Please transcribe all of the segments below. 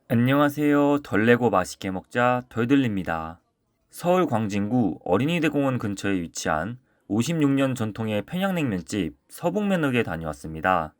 안녕하세요. 덜 내고 맛있게 먹자 덜들립니다. 서울 광진구 어린이대공원 근처에 위치한 56년 전통의 평양냉면집 서북면옥에 다녀왔습니다.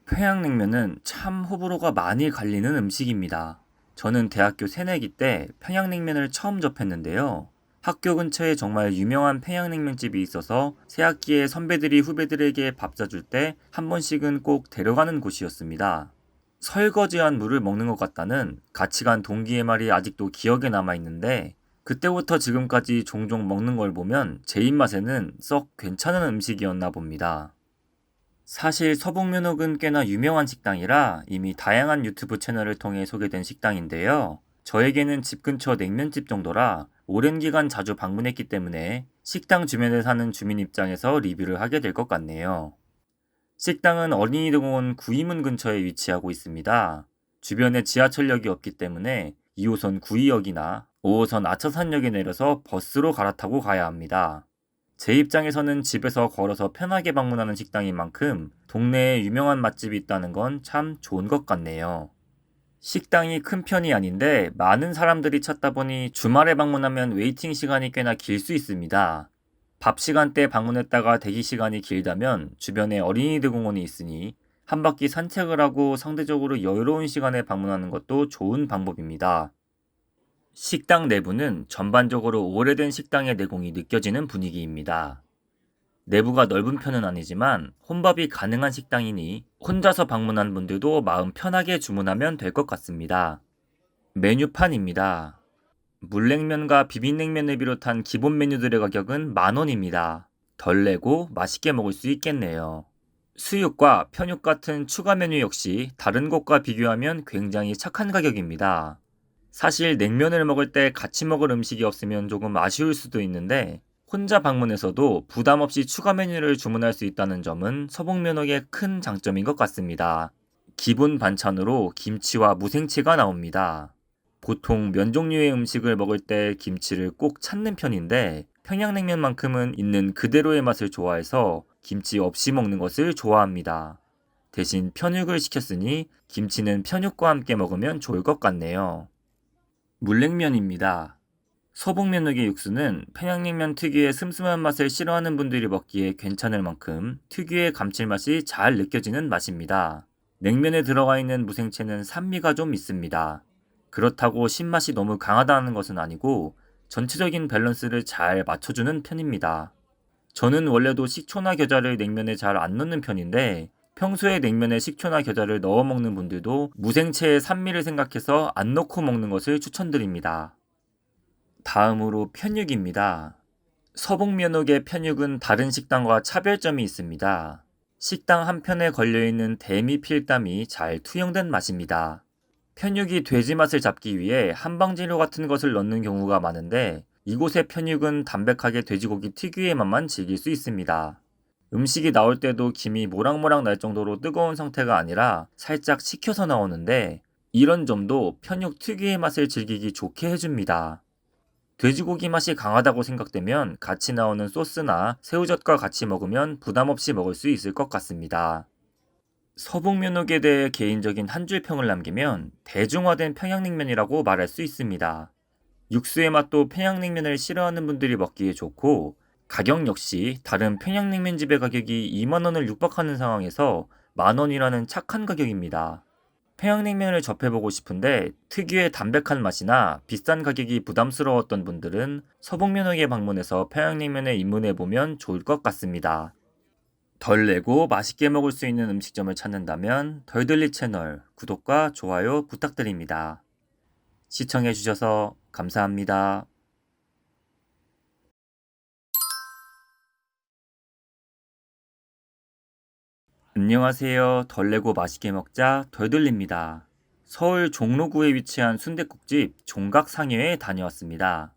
평양냉면은 참 호불호가 많이 갈리는 음식입니다. 저는 대학교 새내기 때 평양냉면을 처음 접했는데요. 학교 근처에 정말 유명한 평양냉면집이 있어서 새학기에 선배들이 후배들에게 밥 사줄 때 한 번씩은 꼭 데려가는 곳이었습니다. 설거지한 물을 먹는 것 같다는 같이 간 동기의 말이 아직도 기억에 남아있는데, 그때부터 지금까지 종종 먹는 걸 보면 제 입맛에는 썩 괜찮은 음식이었나 봅니다. 사실 서북면옥은 꽤나 유명한 식당이라 이미 다양한 유튜브 채널을 통해 소개된 식당인데요. 저에게는 집 근처 냉면집 정도라 오랜 기간 자주 방문했기 때문에 식당 주변에 사는 주민 입장에서 리뷰를 하게 될 것 같네요. 식당은 어린이대공원 구이문 근처에 위치하고 있습니다. 주변에 지하철역이 없기 때문에 2호선 구이역이나 5호선 아차산역에 내려서 버스로 갈아타고 가야 합니다. 제 입장에서는 집에서 걸어서 편하게 방문하는 식당인 만큼 동네에 유명한 맛집이 있다는 건 참 좋은 것 같네요. 식당이 큰 편이 아닌데 많은 사람들이 찾다 보니 주말에 방문하면 웨이팅 시간이 꽤나 길 수 있습니다. 밥 시간대 방문했다가 대기 시간이 길다면 주변에 어린이들 공원이 있으니 한 바퀴 산책을 하고 상대적으로 여유로운 시간에 방문하는 것도 좋은 방법입니다. 식당 내부는 전반적으로 오래된 식당의 내공이 느껴지는 분위기입니다. 내부가 넓은 편은 아니지만 혼밥이 가능한 식당이니 혼자서 방문한 분들도 마음 편하게 주문하면 될 것 같습니다. 메뉴판입니다. 물냉면과 비빔냉면을 비롯한 기본 메뉴들의 가격은 10,000원입니다. 덜 내고 맛있게 먹을 수 있겠네요. 수육과 편육 같은 추가 메뉴 역시 다른 곳과 비교하면 굉장히 착한 가격입니다. 사실 냉면을 먹을 때 같이 먹을 음식이 없으면 조금 아쉬울 수도 있는데 혼자 방문해서도 부담 없이 추가 메뉴를 주문할 수 있다는 점은 서북면옥의 큰 장점인 것 같습니다. 기본 반찬으로 김치와 무생채가 나옵니다. 보통 면 종류의 음식을 먹을 때 김치를 꼭 찾는 편인데 평양냉면만큼은 있는 그대로의 맛을 좋아해서 김치 없이 먹는 것을 좋아합니다. 대신 편육을 시켰으니 김치는 편육과 함께 먹으면 좋을 것 같네요. 물냉면입니다. 서북면옥의 육수는 평양냉면 특유의 슴슴한 맛을 싫어하는 분들이 먹기에 괜찮을 만큼 특유의 감칠맛이 잘 느껴지는 맛입니다. 냉면에 들어가 있는 무생채는 산미가 좀 있습니다. 그렇다고 신맛이 너무 강하다는 것은 아니고 전체적인 밸런스를 잘 맞춰주는 편입니다. 저는 원래도 식초나 겨자를 냉면에 잘 안 넣는 편인데 평소에 냉면에 식초나 겨자를 넣어 먹는 분들도 무생채의 산미를 생각해서 안 넣고 먹는 것을 추천드립니다. 다음으로 편육입니다. 서북면옥의 편육은 다른 식당과 차별점이 있습니다. 식당 한편에 걸려있는 대미 필담이 잘 투영된 맛입니다. 편육이 돼지 맛을 잡기 위해 한방재료 같은 것을 넣는 경우가 많은데 이곳의 편육은 담백하게 돼지고기 특유의 맛만 즐길 수 있습니다. 음식이 나올 때도 김이 모락모락 날 정도로 뜨거운 상태가 아니라 살짝 식혀서 나오는데 이런 점도 편육 특유의 맛을 즐기기 좋게 해줍니다. 돼지고기 맛이 강하다고 생각되면 같이 나오는 소스나 새우젓과 같이 먹으면 부담 없이 먹을 수 있을 것 같습니다. 서북면옥에 대해 개인적인 한 줄 평을 남기면 대중화된 평양냉면이라고 말할 수 있습니다. 육수의 맛도 평양냉면을 싫어하는 분들이 먹기에 좋고 가격 역시 다른 평양냉면집의 가격이 2만 원을 육박하는 상황에서 10,000원이라는 착한 가격입니다. 평양냉면을 접해보고 싶은데 특유의 담백한 맛이나 비싼 가격이 부담스러웠던 분들은 서북면옥에 방문해서 평양냉면에 입문해보면 좋을 것 같습니다. 덜 내고 맛있게 먹을 수 있는 음식점을 찾는다면 덜들리 채널 구독과 좋아요 부탁드립니다. 시청해주셔서 감사합니다. 안녕하세요. 덜 내고 맛있게 먹자 덜들립니다. 서울 종로구에 위치한 순댓국집 종각상여에 다녀왔습니다.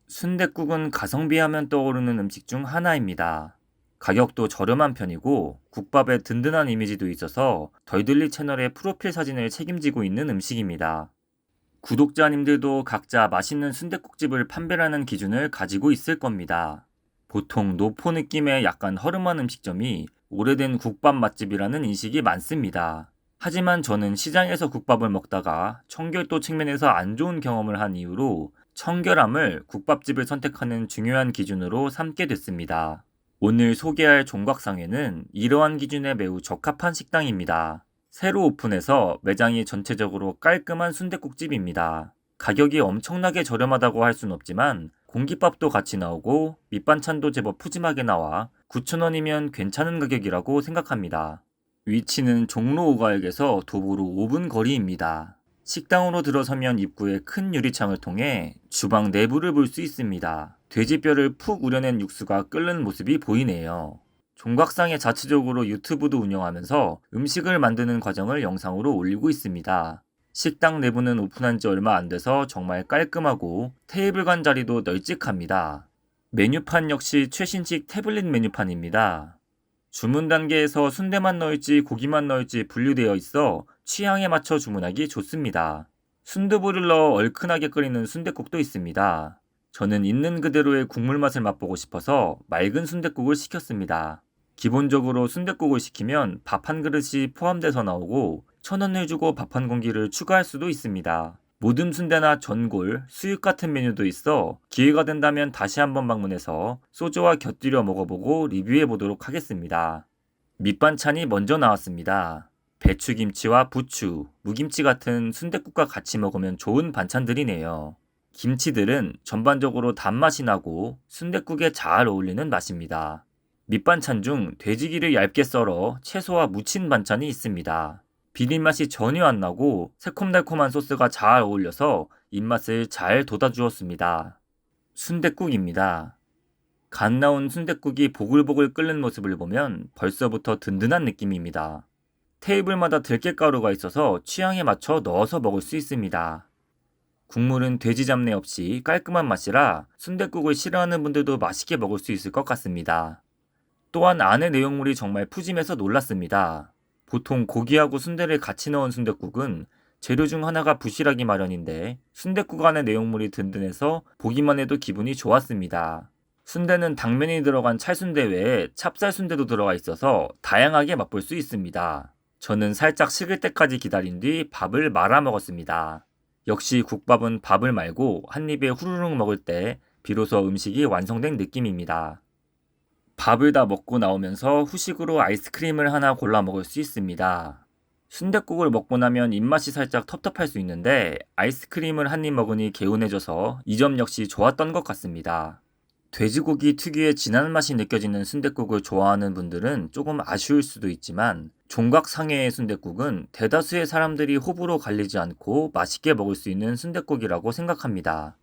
순댓국은 가성비 하면 떠오르는 음식 중 하나입니다. 가격도 저렴한 편이고 국밥에 든든한 이미지도 있어서 덜들리 채널의 프로필 사진을 책임지고 있는 음식입니다. 구독자님들도 각자 맛있는 순댓국집을 판별하는 기준을 가지고 있을 겁니다. 보통 노포 느낌의 약간 허름한 음식점이 오래된 국밥 맛집이라는 인식이 많습니다. 하지만 저는 시장에서 국밥을 먹다가 청결도 측면에서 안 좋은 경험을 한 이후로 청결함을 국밥집을 선택하는 중요한 기준으로 삼게 됐습니다. 오늘 소개할 종각상회는 이러한 기준에 매우 적합한 식당입니다. 새로 오픈해서 매장이 전체적으로 깔끔한 순댓국집입니다. 가격이 엄청나게 저렴하다고 할 순 없지만 공깃밥도 같이 나오고 밑반찬도 제법 푸짐하게 나와 9,000원이면 괜찮은 가격이라고 생각합니다. 위치는 종로 5가역에서 도보로 5분 거리입니다. 식당으로 들어서면 입구에 큰 유리창을 통해 주방 내부를 볼 수 있습니다. 돼지뼈를 푹 우려낸 육수가 끓는 모습이 보이네요. 종각상에 자체적으로 유튜브도 운영하면서 음식을 만드는 과정을 영상으로 올리고 있습니다. 식당 내부는 오픈한 지 얼마 안 돼서 정말 깔끔하고 테이블 간 자리도 널찍합니다. 메뉴판 역시 최신식 태블릿 메뉴판입니다. 주문 단계에서 순대만 넣을지 고기만 넣을지 분류되어 있어 취향에 맞춰 주문하기 좋습니다. 순두부를 넣어 얼큰하게 끓이는 순댓국도 있습니다. 저는 있는 그대로의 국물 맛을 맛보고 싶어서 맑은 순댓국을 시켰습니다. 기본적으로 순댓국을 시키면 밥 한 그릇이 포함돼서 나오고 1,000원을 주고 밥 한 공기를 추가할 수도 있습니다. 모듬 순대나 전골, 수육 같은 메뉴도 있어 기회가 된다면 다시 한번 방문해서 소주와 곁들여 먹어보고 리뷰해 보도록 하겠습니다. 밑반찬이 먼저 나왔습니다. 배추김치와 부추, 무김치 같은 순댓국과 같이 먹으면 좋은 반찬들이네요. 김치들은 전반적으로 단맛이 나고 순댓국에 잘 어울리는 맛입니다. 밑반찬 중 돼지기를 얇게 썰어 채소와 무친 반찬이 있습니다. 비린맛이 전혀 안 나고 새콤달콤한 소스가 잘 어울려서 입맛을 잘 돋아주었습니다. 순댓국입니다. 갓 나온 순댓국이 보글보글 끓는 모습을 보면 벌써부터 든든한 느낌입니다. 테이블마다 들깨가루가 있어서 취향에 맞춰 넣어서 먹을 수 있습니다. 국물은 돼지 잡내 없이 깔끔한 맛이라 순댓국을 싫어하는 분들도 맛있게 먹을 수 있을 것 같습니다. 또한 안의 내용물이 정말 푸짐해서 놀랐습니다. 보통 고기하고 순대를 같이 넣은 순댓국은 재료 중 하나가 부실하기 마련인데 순댓국 안의 내용물이 든든해서 보기만 해도 기분이 좋았습니다. 순대는 당면이 들어간 찰순대 외에 찹쌀순대도 들어가 있어서 다양하게 맛볼 수 있습니다. 저는 살짝 식을 때까지 기다린 뒤 밥을 말아 먹었습니다. 역시 국밥은 밥을 말고 한 입에 후루룩 먹을 때 비로소 음식이 완성된 느낌입니다. 밥을 다 먹고 나오면서 후식으로 아이스크림을 하나 골라 먹을 수 있습니다. 순댓국을 먹고 나면 입맛이 살짝 텁텁할 수 있는데 아이스크림을 한 입 먹으니 개운해져서 이 점 역시 좋았던 것 같습니다. 돼지고기 특유의 진한 맛이 느껴지는 순댓국을 좋아하는 분들은 조금 아쉬울 수도 있지만 종각상회의 순댓국은 대다수의 사람들이 호불호 갈리지 않고 맛있게 먹을 수 있는 순댓국이라고 생각합니다.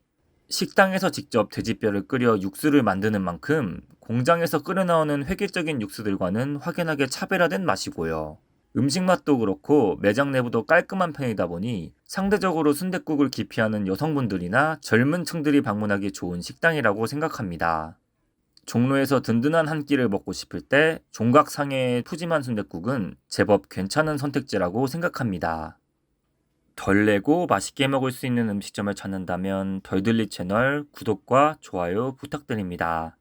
식당에서 직접 돼지뼈를 끓여 육수를 만드는 만큼 공장에서 끓여나오는 획일적인 육수들과는 확연하게 차별화된 맛이고요. 음식 맛도 그렇고 매장 내부도 깔끔한 편이다 보니 상대적으로 순댓국을 기피하는 여성분들이나 젊은 층들이 방문하기 좋은 식당이라고 생각합니다. 종로에서 든든한 한 끼를 먹고 싶을 때 종각상회의 푸짐한 순댓국은 제법 괜찮은 선택지라고 생각합니다. 덜 내고 맛있게 먹을 수 있는 음식점을 찾는다면 덜들리 채널 구독과 좋아요 부탁드립니다.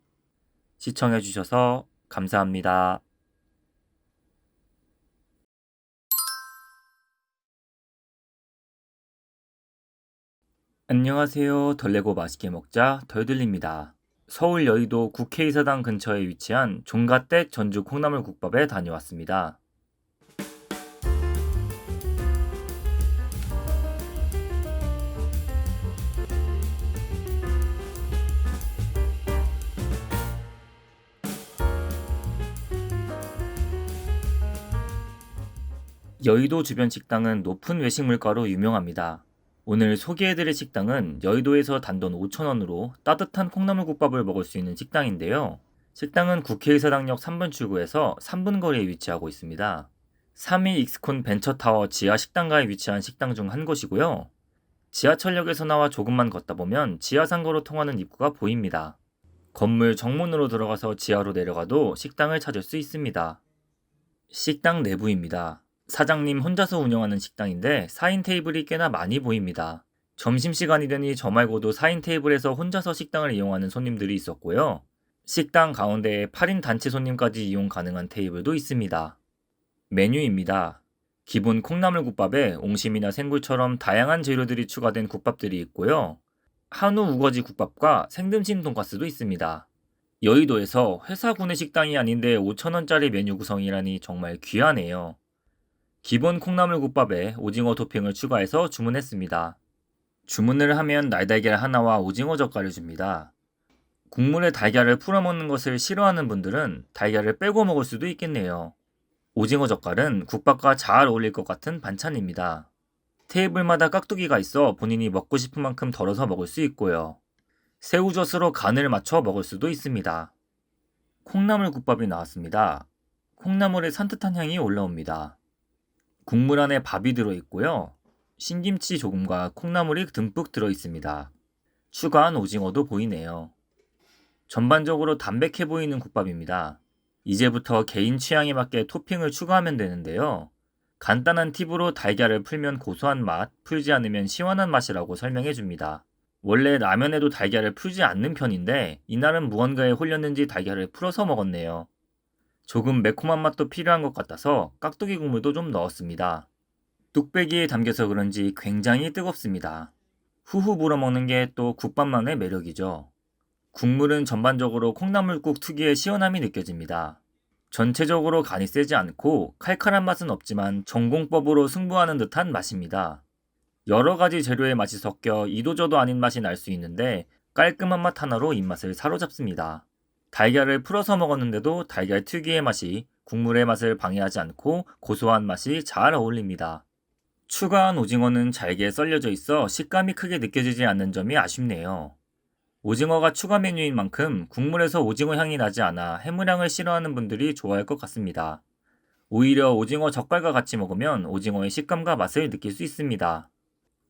시청해주셔서 감사합니다. 안녕하세요. 덜 내고 맛있게 먹자 덜들리입니다. 서울 여의도 국회의사당 근처에 위치한 종갓댁 전주 콩나물국밥에 다녀왔습니다. 여의도 주변 식당은 높은 외식 물가로 유명합니다. 오늘 소개해드릴 식당은 여의도에서 단돈 5,000원으로 따뜻한 콩나물국밥을 먹을 수 있는 식당인데요. 식당은 국회의사당역 3번 출구에서 3분 거리에 위치하고 있습니다. 3위 익스콘 벤처타워 지하 식당가에 위치한 식당 중 한 곳이고요. 지하철역에서 나와 조금만 걷다 보면 지하상가로 통하는 입구가 보입니다. 건물 정문으로 들어가서 지하로 내려가도 식당을 찾을 수 있습니다. 식당 내부입니다. 사장님 혼자서 운영하는 식당인데 4인 테이블이 꽤나 많이 보입니다. 점심시간이 되니 저 말고도 4인 테이블에서 혼자서 식당을 이용하는 손님들이 있었고요. 식당 가운데에 8인 단체 손님까지 이용 가능한 테이블도 있습니다. 메뉴입니다. 기본 콩나물국밥에 옹심이나 생굴처럼 다양한 재료들이 추가된 국밥들이 있고요. 한우 우거지 국밥과 생등심 돈가스도 있습니다. 여의도에서 회사 구내식당이 아닌데 5,000원짜리 메뉴 구성이라니 정말 귀하네요. 기본 콩나물국밥에 오징어 토핑을 추가해서 주문했습니다. 주문을 하면 날달걀 하나와 오징어 젓갈을 줍니다. 국물에 달걀을 풀어 먹는 것을 싫어하는 분들은 달걀을 빼고 먹을 수도 있겠네요. 오징어 젓갈은 국밥과 잘 어울릴 것 같은 반찬입니다. 테이블마다 깍두기가 있어 본인이 먹고 싶은 만큼 덜어서 먹을 수 있고요. 새우젓으로 간을 맞춰 먹을 수도 있습니다. 콩나물 국밥이 나왔습니다. 콩나물의 산뜻한 향이 올라옵니다. 국물 안에 밥이 들어있고요. 신김치 조금과 콩나물이 듬뿍 들어있습니다. 추가한 오징어도 보이네요. 전반적으로 담백해 보이는 국밥입니다. 이제부터 개인 취향에 맞게 토핑을 추가하면 되는데요. 간단한 팁으로 달걀을 풀면 고소한 맛, 풀지 않으면 시원한 맛이라고 설명해 줍니다. 원래 라면에도 달걀을 풀지 않는 편인데 이날은 무언가에 홀렸는지 달걀을 풀어서 먹었네요. 조금 매콤한 맛도 필요한 것 같아서 깍두기 국물도 좀 넣었습니다. 뚝배기에 담겨서 그런지 굉장히 뜨겁습니다. 후후 불어 먹는 게 또 국밥만의 매력이죠. 국물은 전반적으로 콩나물국 특유의 시원함이 느껴집니다. 전체적으로 간이 세지 않고 칼칼한 맛은 없지만 전공법으로 승부하는 듯한 맛입니다. 여러 가지 재료의 맛이 섞여 이도저도 아닌 맛이 날 수 있는데 깔끔한 맛 하나로 입맛을 사로잡습니다. 달걀을 풀어서 먹었는데도 달걀 특유의 맛이 국물의 맛을 방해하지 않고 고소한 맛이 잘 어울립니다. 추가한 오징어는 잘게 썰려져 있어 식감이 크게 느껴지지 않는 점이 아쉽네요. 오징어가 추가 메뉴인 만큼 국물에서 오징어 향이 나지 않아 해물향을 싫어하는 분들이 좋아할 것 같습니다. 오히려 오징어 젓갈과 같이 먹으면 오징어의 식감과 맛을 느낄 수 있습니다.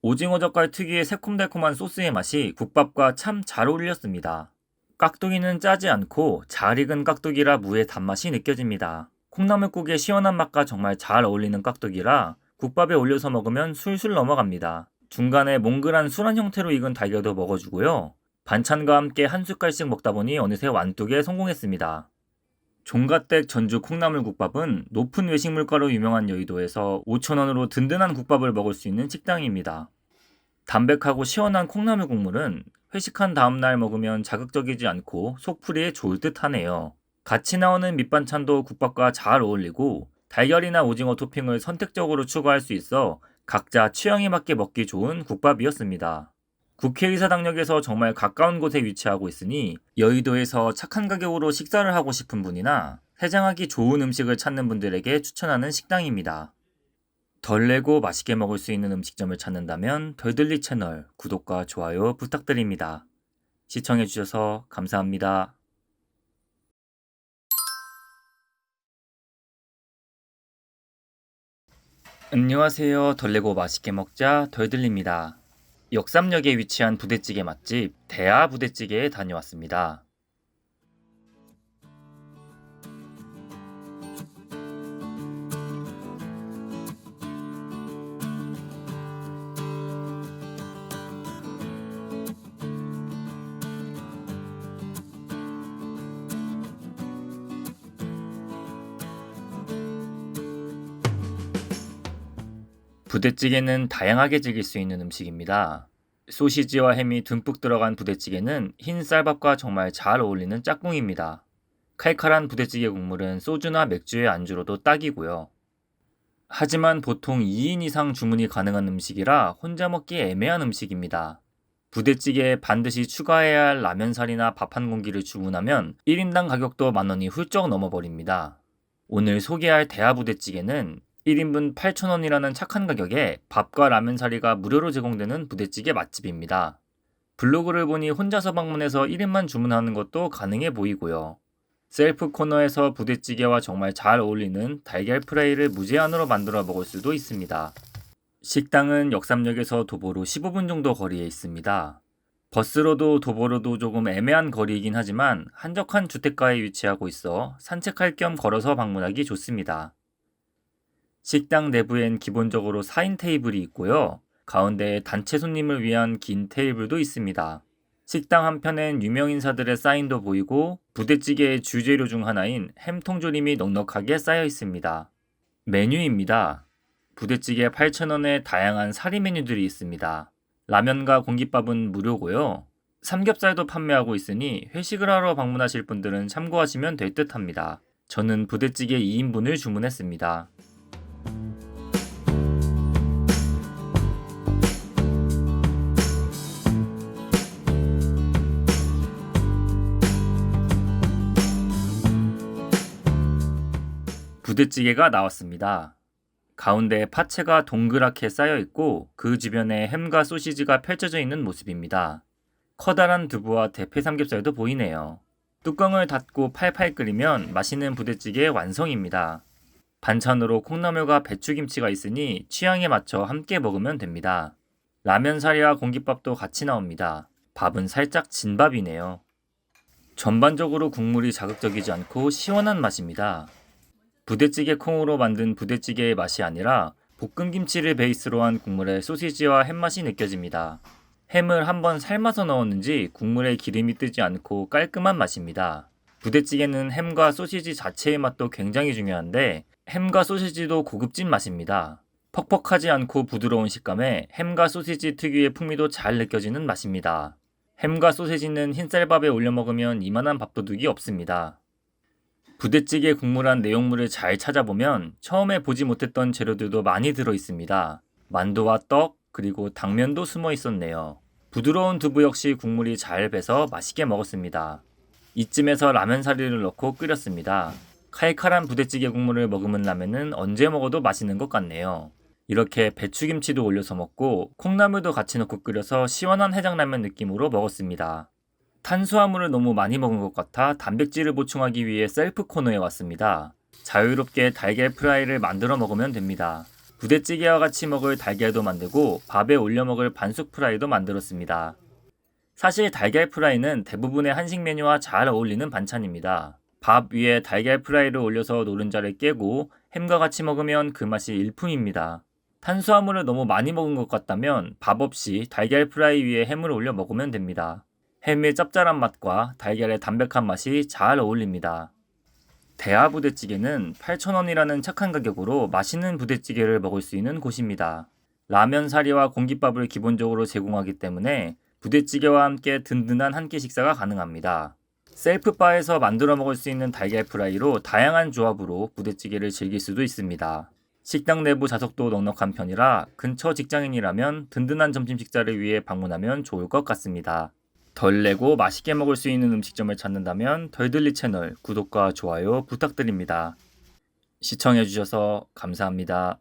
오징어 젓갈 특유의 새콤달콤한 소스의 맛이 국밥과 참 잘 어울렸습니다. 깍두기는 짜지 않고 잘 익은 깍두기라 무의 단맛이 느껴집니다. 콩나물국의 시원한 맛과 정말 잘 어울리는 깍두기라 국밥에 올려서 먹으면 술술 넘어갑니다. 중간에 몽글한 술안 형태로 익은 달걀도 먹어주고요. 반찬과 함께 한 숟갈씩 먹다 보니 어느새 완뚝에 성공했습니다. 종갓댁 전주 콩나물국밥은 높은 외식 물가로 유명한 여의도에서 5,000원으로 든든한 국밥을 먹을 수 있는 식당입니다. 담백하고 시원한 콩나물 국물은 회식한 다음날 먹으면 자극적이지 않고 속풀이에 좋을 듯 하네요. 같이 나오는 밑반찬도 국밥과 잘 어울리고 달걀이나 오징어 토핑을 선택적으로 추가할 수 있어 각자 취향에 맞게 먹기 좋은 국밥이었습니다. 국회의사당역에서 정말 가까운 곳에 위치하고 있으니 여의도에서 착한 가격으로 식사를 하고 싶은 분이나 해장하기 좋은 음식을 찾는 분들에게 추천하는 식당입니다. 덜 내고 맛있게 먹을 수 있는 음식점을 찾는다면 덜들리 채널 구독과 좋아요 부탁드립니다. 시청해주셔서 감사합니다. 안녕하세요. 덜 내고 맛있게 먹자 덜들리입니다. 역삼역에 위치한 부대찌개 맛집 대하 부대찌개에 다녀왔습니다. 부대찌개는 다양하게 즐길 수 있는 음식입니다. 소시지와 햄이 듬뿍 들어간 부대찌개는 흰 쌀밥과 정말 잘 어울리는 짝꿍입니다. 칼칼한 부대찌개 국물은 소주나 맥주의 안주로도 딱이고요. 하지만 보통 2인 이상 주문이 가능한 음식이라 혼자 먹기 애매한 음식입니다. 부대찌개에 반드시 추가해야 할 라면사리나 밥 한 공기를 주문하면 1인당 가격도 만원이 훌쩍 넘어버립니다. 오늘 소개할 대하부대찌개는 1인분 8,000원이라는 착한 가격에 밥과 라면사리가 무료로 제공되는 부대찌개 맛집입니다. 블로그를 보니 혼자서 방문해서 1인만 주문하는 것도 가능해 보이고요. 셀프 코너에서 부대찌개와 정말 잘 어울리는 달걀 프라이를 무제한으로 만들어 먹을 수도 있습니다. 식당은 역삼역에서 도보로 15분 정도 거리에 있습니다. 버스로도 도보로도 조금 애매한 거리이긴 하지만 한적한 주택가에 위치하고 있어 산책할 겸 걸어서 방문하기 좋습니다. 식당 내부엔 기본적으로 4인 테이블이 있고요. 가운데에 단체 손님을 위한 긴 테이블도 있습니다. 식당 한편엔 유명 인사들의 사인도 보이고 부대찌개의 주재료 중 하나인 햄 통조림이 넉넉하게 쌓여 있습니다. 메뉴입니다. 부대찌개 8,000원에 다양한 사리 메뉴들이 있습니다. 라면과 공깃밥은 무료고요. 삼겹살도 판매하고 있으니 회식을 하러 방문하실 분들은 참고하시면 될 듯 합니다. 저는 부대찌개 2인분을 주문했습니다. 부대찌개가 나왔습니다. 가운데 파채가 동그랗게 쌓여 있고 그 주변에 햄과 소시지가 펼쳐져 있는 모습입니다. 커다란 두부와 대패 삼겹살도 보이네요. 뚜껑을 닫고 팔팔 끓이면 맛있는 부대찌개의 완성입니다. 반찬으로 콩나물과 배추김치가 있으니 취향에 맞춰 함께 먹으면 됩니다. 라면 사리와 공깃밥도 같이 나옵니다. 밥은 살짝 진밥이네요. 전반적으로 국물이 자극적이지 않고 시원한 맛입니다. 부대찌개 콩으로 만든 부대찌개의 맛이 아니라 볶음김치를 베이스로 한 국물에 소시지와 햄맛이 느껴집니다. 햄을 한번 삶아서 넣었는지 국물에 기름이 뜨지 않고 깔끔한 맛입니다. 부대찌개는 햄과 소시지 자체의 맛도 굉장히 중요한데 햄과 소시지도 고급진 맛입니다. 퍽퍽하지 않고 부드러운 식감에 햄과 소시지 특유의 풍미도 잘 느껴지는 맛입니다. 햄과 소시지는 흰쌀밥에 올려 먹으면 이만한 밥도둑이 없습니다. 부대찌개 국물 안 내용물을 잘 찾아보면 처음에 보지 못했던 재료들도 많이 들어 있습니다. 만두와 떡, 그리고 당면도 숨어 있었네요. 부드러운 두부 역시 국물이 잘 배서 맛있게 먹었습니다. 이쯤에서 라면 사리를 넣고 끓였습니다. 칼칼한 부대찌개 국물을 머금은 라면은 언제 먹어도 맛있는 것 같네요. 이렇게 배추김치도 올려서 먹고 콩나물도 같이 넣고 끓여서 시원한 해장라면 느낌으로 먹었습니다. 탄수화물을 너무 많이 먹은 것 같아 단백질을 보충하기 위해 셀프 코너에 왔습니다. 자유롭게 달걀 프라이를 만들어 먹으면 됩니다. 부대찌개와 같이 먹을 달걀도 만들고 밥에 올려 먹을 반숙 프라이도 만들었습니다. 사실 달걀 프라이는 대부분의 한식 메뉴와 잘 어울리는 반찬입니다. 밥 위에 달걀 프라이를 올려서 노른자를 깨고 햄과 같이 먹으면 그 맛이 일품입니다. 탄수화물을 너무 많이 먹은 것 같다면 밥 없이 달걀 프라이 위에 햄을 올려 먹으면 됩니다. 햄의 짭짤한 맛과 달걀의 담백한 맛이 잘 어울립니다. 대하 부대찌개는 8,000원이라는 착한 가격으로 맛있는 부대찌개를 먹을 수 있는 곳입니다. 라면 사리와 공깃밥을 기본적으로 제공하기 때문에 부대찌개와 함께 든든한 한 끼 식사가 가능합니다. 셀프바에서 만들어 먹을 수 있는 달걀 프라이로 다양한 조합으로 부대찌개를 즐길 수도 있습니다. 식당 내부 좌석도 넉넉한 편이라 근처 직장인이라면 든든한 점심 식사를 위해 방문하면 좋을 것 같습니다. 덜 내고 맛있게 먹을 수 있는 음식점을 찾는다면 덜들리 채널 구독과 좋아요 부탁드립니다. 시청해주셔서 감사합니다.